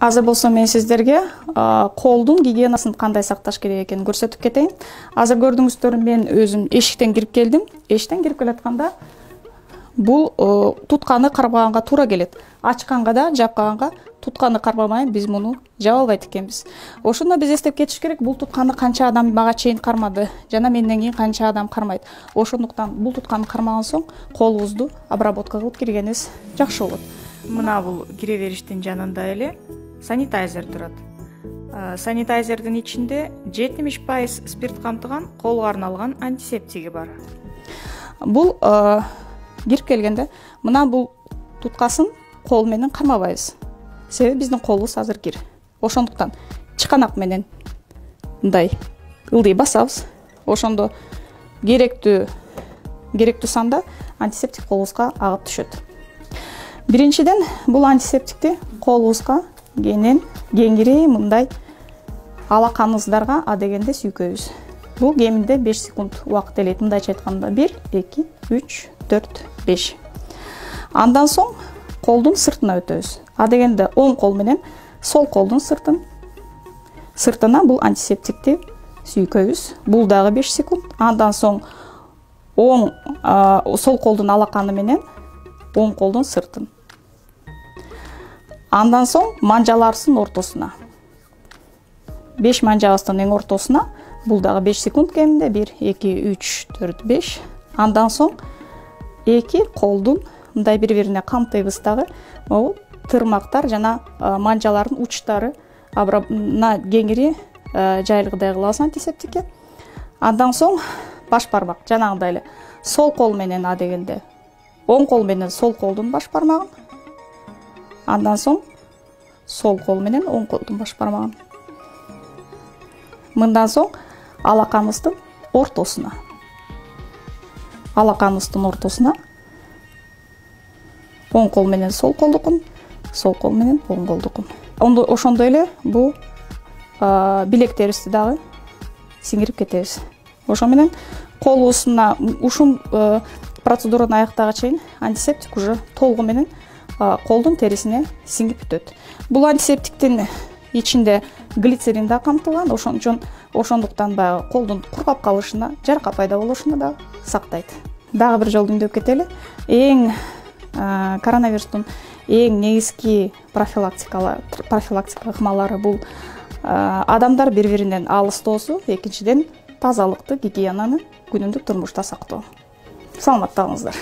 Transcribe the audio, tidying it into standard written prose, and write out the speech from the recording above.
Азыр болсо мен сиздерге колдун гигиенасын кандай сакташ керек экенин көрсөтүп кетейин. Азыр көрдүңүздөр, мен өзүм эшиктен кирип келдим. Эшиктен кирип келатканда бул тутканы карбаганга туура келет. Ачканга да, жапканга тутканы кармабай биз муну жаба албайт экенбиз. Ошондо биз эстеп кетиш керек, бул тутканы канча адам мага чейин кармады жана менден кийин канча адам кармайт. Ошондуктан бул тутканы кармаган соң колубузду обработка кылып киргенибиз жакшы болот. Мына бул кире бериштин жанында эле санитайзер турат. Санитайзердин ичинде 70% спирт камтыган колго арналган антисептиги бар. Бул кирип келгенде мына бул туткасын кол менен кармабайбыз. Себеби биздин колубуз азыр кир. Ошондуктан чыканак менен мындай ылдый басабыз. Ошондо керектүү санда антисептик колубузга агып түшөт. Биринчиден бул антисептикти колубузга кеңири мындай алаканыбыздарга адегенде сүйкөйбүз. Бул кеминде 5 секунд убакыт элейт. Мындайча айтканда 1, 2, 3, 4, 5. Андан соң колдун сыртына өтөбүз. Адегенде оң кол менен сол колдун сыртына бул антисептикти сүйкөйбүз. Бул дагы 5 секунд. Андан соң сол колдун алаканы менен оң колдун сыртын. Андан соң манжаларыбыздын ортосуна. 5 манжабыздын эң ортосуна. Бул дагы 5 секунд кеминде. 1, 2, 3, 4, 5. Андан соң эки колдун мындай бири-бирине камтыйбыз дагы. Могу тырмактар жана манжалардын учтары кеңири жайылгыдай кылабыз антисептикке. Андан соң баш бармак жанагындай эле сол кол менен адегенде оң кол менен сол колдун баш бармагын. Андан соң сол кол менен оң колдун баш бармагын. Мындан соң алаканыбыздын ортосуна. Оң кол менен сол колдукун, сол кол менен оң колдукун. Ошондой эле бул билектерибизди дагы сиңирип кетебиз. Ошо менен колубузуна ушул процедураны аяктаган чейин антисептик уже толугу менен колдун терисине сиңип бүтөт. Бул антисептиктин ичинде глицерин да камтылган, ошондуктан баягы колдун кургап калышына, жаркап пайда болушуна да сактайт. Дагы бир жолу үндөп кетели. Коронавирустун эң негизги профилактика ыкмалары бул адамдар бири-биринен алыстоосу, экинчиден тазалыкты, гигиенаны күнүмдүк турмушта сактоо. Саламатта болуңуздар.